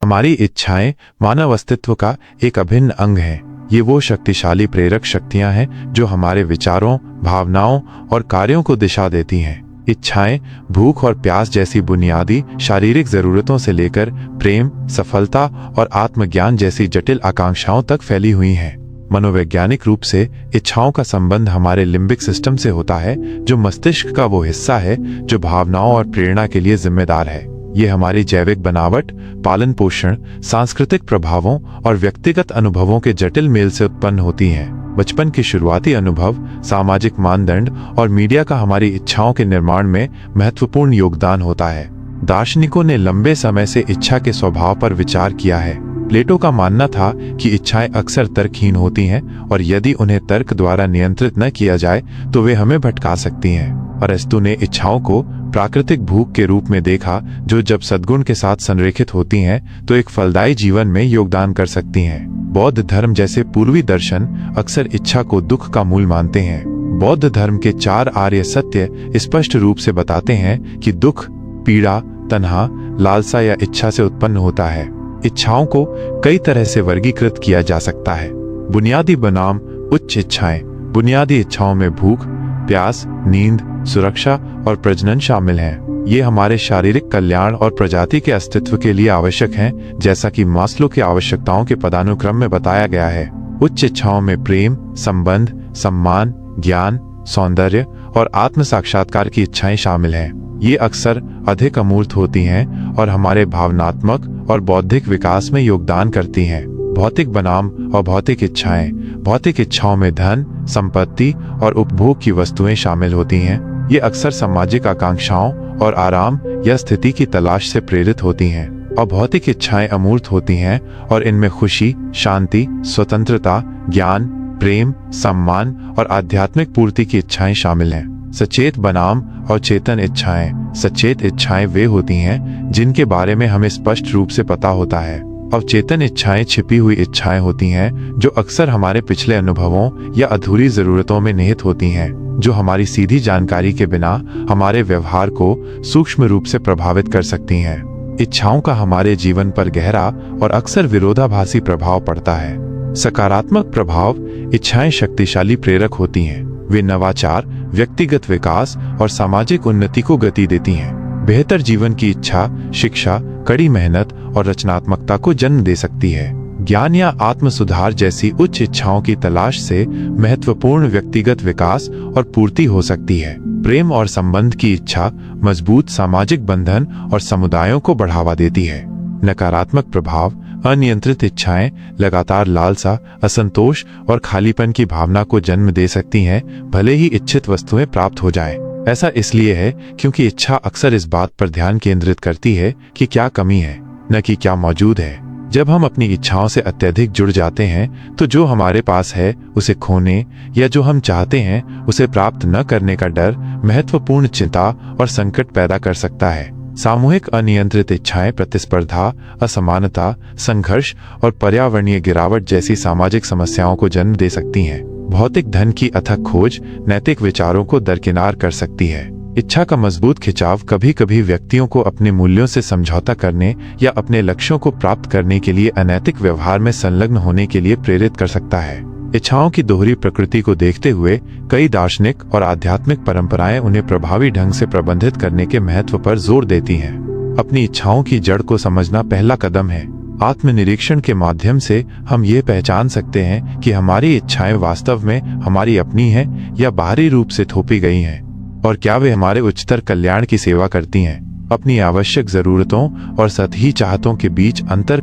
हमारी इच्छाएं मानव अस्तित्व का एक अभिन्न अंग हैं। ये वो शक्तिशाली प्रेरक शक्तियां हैं जो हमारे विचारों, भावनाओं और कार्यों को दिशा देती हैं। इच्छाएं भूख और प्यास जैसी बुनियादी शारीरिक जरूरतों से लेकर प्रेम, सफलता और आत्मज्ञान जैसी जटिल आकांक्षाओं तक फैली हुई हैं। मनोवैज्ञानिक रूप से इच्छाओं का संबंध हमारे लिम्बिक सिस्टम से होता है, जो मस्तिष्क का वो हिस्सा है जो भावनाओं और प्रेरणा के लिए जिम्मेदार है। ये हमारी जैविक बनावट, पालन पोषण, सांस्कृतिक प्रभावों और व्यक्तिगत अनुभवों के जटिल मेल से उत्पन्न होती हैं। बचपन के शुरुआती अनुभव, सामाजिक मानदंड और मीडिया का हमारी इच्छाओं के निर्माण में महत्वपूर्ण योगदान होता है। दार्शनिकों ने लंबे समय से इच्छा के स्वभाव पर विचार किया है। प्लेटो का मानना था कि इच्छाएं अक्सर तर्कहीन होती हैं और यदि उन्हें तर्क द्वारा नियंत्रित न किया जाए तो वे हमें भटका सकती हैं। अरस्तु ने इच्छाओं को प्राकृतिक भूख के रूप में देखा, जो जब सद्गुण के साथ संरेखित होती हैं तो एक फलदायी जीवन में योगदान कर सकती हैं। बौद्ध धर्म जैसे पूर्वी दर्शन अक्सर इच्छा को दुख का मूल मानते हैं। बौद्ध धर्म के 4 आर्य सत्य स्पष्ट रूप से बताते हैं कि दुख, पीड़ा, तन्हा, लालसा या इच्छा से उत्पन्न होता है। इच्छाओं को कई तरह से वर्गीकृत किया जा सकता है। बुनियादी बनाम उच्च इच्छाएं। बुनियादी इच्छाओं में भूख, प्यास, नींद, सुरक्षा और प्रजनन शामिल हैं। ये हमारे शारीरिक कल्याण और प्रजाति के अस्तित्व के लिए आवश्यक हैं, जैसा कि मास्लो की आवश्यकताओं के पदानुक्रम में बताया गया है। उच्च इच्छाओं में प्रेम, संबंध, सम्मान, ज्ञान, सौंदर्य और आत्म साक्षात्कार की इच्छाएं शामिल हैं। ये अक्सर अधिक अमूर्त होती हैं और हमारे भावनात्मक और बौद्धिक विकास में योगदान करती हैं। भौतिक बनाम अभौतिक इच्छाएं। भौतिक इच्छाओं में धन, संपत्ति और उपभोग की वस्तुएं शामिल होती हैं। ये अक्सर सामाजिक आकांक्षाओं और आराम या स्थिति की तलाश से प्रेरित होती हैं। अभौतिक इच्छाएं अमूर्त होती हैं और इनमें खुशी, शांति, स्वतंत्रता, ज्ञान, प्रेम, सम्मान और आध्यात्मिक पूर्ति की इच्छाएं शामिल हैं। सचेत बनाम अचेतन इच्छाएं। सचेत इच्छाएं वे होती हैं जिनके बारे में हमें स्पष्ट रूप से पता होता है। अवचेतन इच्छाएं छिपी हुई इच्छाएं होती हैं जो अक्सर हमारे पिछले अनुभवों या अधूरी जरूरतों में निहित होती हैं, जो हमारी सीधी जानकारी के बिना हमारे व्यवहार को सूक्ष्म रूप से प्रभावित कर सकती हैं। इच्छाओं का हमारे जीवन पर गहरा और अक्सर विरोधाभासी प्रभाव पड़ता है। सकारात्मक प्रभाव। इच्छाएं शक्तिशाली प्रेरक होती हैं। वे नवाचार, व्यक्तिगत विकास और सामाजिक उन्नति को गति देती हैं। बेहतर जीवन की इच्छा शिक्षा, कड़ी मेहनत और रचनात्मकता को जन्म दे सकती है। ज्ञान या आत्म सुधार जैसी उच्च इच्छाओं की तलाश से महत्वपूर्ण व्यक्तिगत विकास और पूर्ति हो सकती है। प्रेम और संबंध की इच्छा मजबूत सामाजिक बंधन और समुदायों को बढ़ावा देती है। नकारात्मक प्रभाव। अनियंत्रित इच्छाएं लगातार लालसा, असंतोष और खालीपन की भावना को जन्म दे सकती हैं, भले ही इच्छित वस्तुएं प्राप्त हो जाएं। ऐसा इसलिए है क्योंकि इच्छा अक्सर इस बात पर ध्यान केंद्रित करती है कि क्या कमी है, न कि क्या मौजूद है। जब हम अपनी इच्छाओं से अत्यधिक जुड़ जाते हैं तो जो हमारे पास है उसे खोने या जो हम चाहते हैं उसे प्राप्त न करने का डर महत्वपूर्ण चिंता और संकट पैदा कर सकता है। सामूहिक अनियंत्रित इच्छाएं प्रतिस्पर्धा, असमानता, संघर्ष और पर्यावरणीय गिरावट जैसी सामाजिक समस्याओं को जन्म दे सकती हैं। भौतिक धन की अथक खोज नैतिक विचारों को दरकिनार कर सकती है। इच्छा का मजबूत खिंचाव कभी कभी व्यक्तियों को अपने मूल्यों से समझौता करने या अपने लक्ष्यों को प्राप्त करने के लिए अनैतिक व्यवहार में संलग्न होने के लिए प्रेरित कर सकता है। इच्छाओं की दोहरी प्रकृति को देखते हुए कई दार्शनिक और आध्यात्मिक परंपराएं उन्हें प्रभावी ढंग से प्रबंधित करने के महत्व पर जोर देती हैं। अपनी इच्छाओं की जड़ को समझना पहला कदम है। आत्मनिरीक्षण के माध्यम से हम ये पहचान सकते हैं कि हमारी इच्छाएं वास्तव में हमारी अपनी हैं या बाहरी रूप से थोपी गई हैं, और क्या वे हमारे उच्चतर कल्याण की सेवा करती हैं। अपनी आवश्यक जरूरतों और सतही चाहतों के बीच अंतर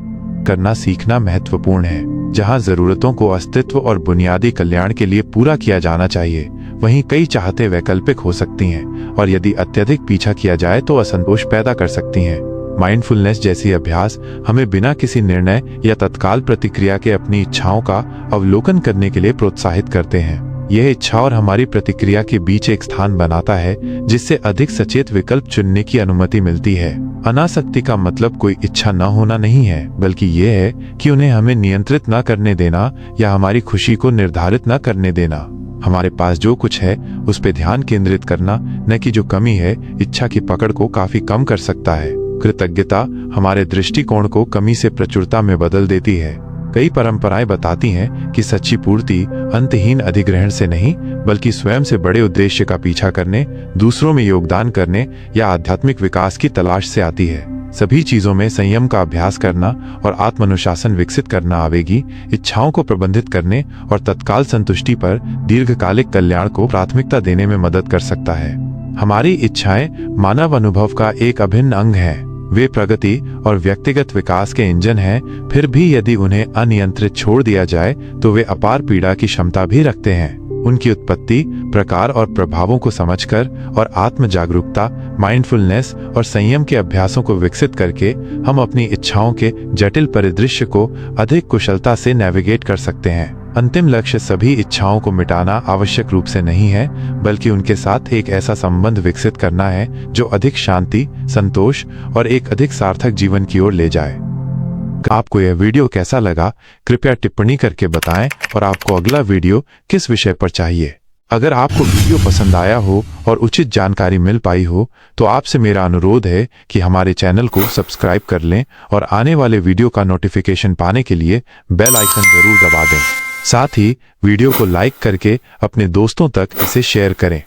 करना सीखना महत्वपूर्ण है। जहां जरूरतों को अस्तित्व और बुनियादी कल्याण के लिए पूरा किया जाना चाहिए, वहीं कई चाहतें वैकल्पिक हो सकती हैं और यदि अत्यधिक पीछा किया जाए तो असंतोष पैदा कर सकती हैं। माइंडफुलनेस जैसी अभ्यास हमें बिना किसी निर्णय या तत्काल प्रतिक्रिया के अपनी इच्छाओं का अवलोकन करने के लिए प्रोत्साहित करते हैं। यह इच्छा और हमारी प्रतिक्रिया के बीच एक स्थान बनाता है जिससे अधिक सचेत विकल्प चुनने की अनुमति मिलती है। अनासक्ति का मतलब कोई इच्छा न होना नहीं है, बल्कि यह है कि उन्हें हमें नियंत्रित न करने देना या हमारी खुशी को निर्धारित न करने देना। हमारे पास जो कुछ है उस पर ध्यान केंद्रित करना, न कि जो कमी है, इच्छा की पकड़ को काफी कम कर सकता है। कृतज्ञता हमारे दृष्टिकोण को कमी से प्रचुरता में बदल देती है। कई परंपराएं बताती हैं कि सच्ची पूर्ति अंतहीन अधिग्रहण से नहीं, बल्कि स्वयं से बड़े उद्देश्य का पीछा करने, दूसरों में योगदान करने या आध्यात्मिक विकास की तलाश से आती है। सभी चीजों में संयम का अभ्यास करना और आत्मानुशासन विकसित करना आवेगी इच्छाओं को प्रबंधित करने और तत्काल संतुष्टि पर दीर्घकालिक कल्याण को प्राथमिकता देने में मदद कर सकता है। हमारी इच्छाएं मानव अनुभव का एक अभिन्न अंग है। वे प्रगति और व्यक्तिगत विकास के इंजन हैं, फिर भी यदि उन्हें अनियंत्रित छोड़ दिया जाए तो वे अपार पीड़ा की क्षमता भी रखते हैं। उनकी उत्पत्ति, प्रकार और प्रभावों को समझकर और आत्म जागरूकता, माइंडफुलनेस और संयम के अभ्यासों को विकसित करके हम अपनी इच्छाओं के जटिल परिदृश्य को अधिक कुशलता से नेविगेट कर सकते हैं। अंतिम लक्ष्य सभी इच्छाओं को मिटाना आवश्यक रूप से नहीं है, बल्कि उनके साथ एक ऐसा संबंध विकसित करना है जो अधिक शांति, संतोष और एक अधिक सार्थक जीवन की ओर ले जाए। आपको यह वीडियो कैसा लगा, कृपया टिप्पणी करके बताएं और आपको अगला वीडियो किस विषय पर चाहिए। अगर आपको वीडियो पसंद आया हो और उचित जानकारी मिल पाई हो तो आपसे मेरा अनुरोध है कि हमारे चैनल को सब्सक्राइब कर लें और आने वाले वीडियो का नोटिफिकेशन पाने के लिए बेल आइकन जरूर दबा दें। साथ ही वीडियो को लाइक करके अपने दोस्तों तक इसे शेयर करें।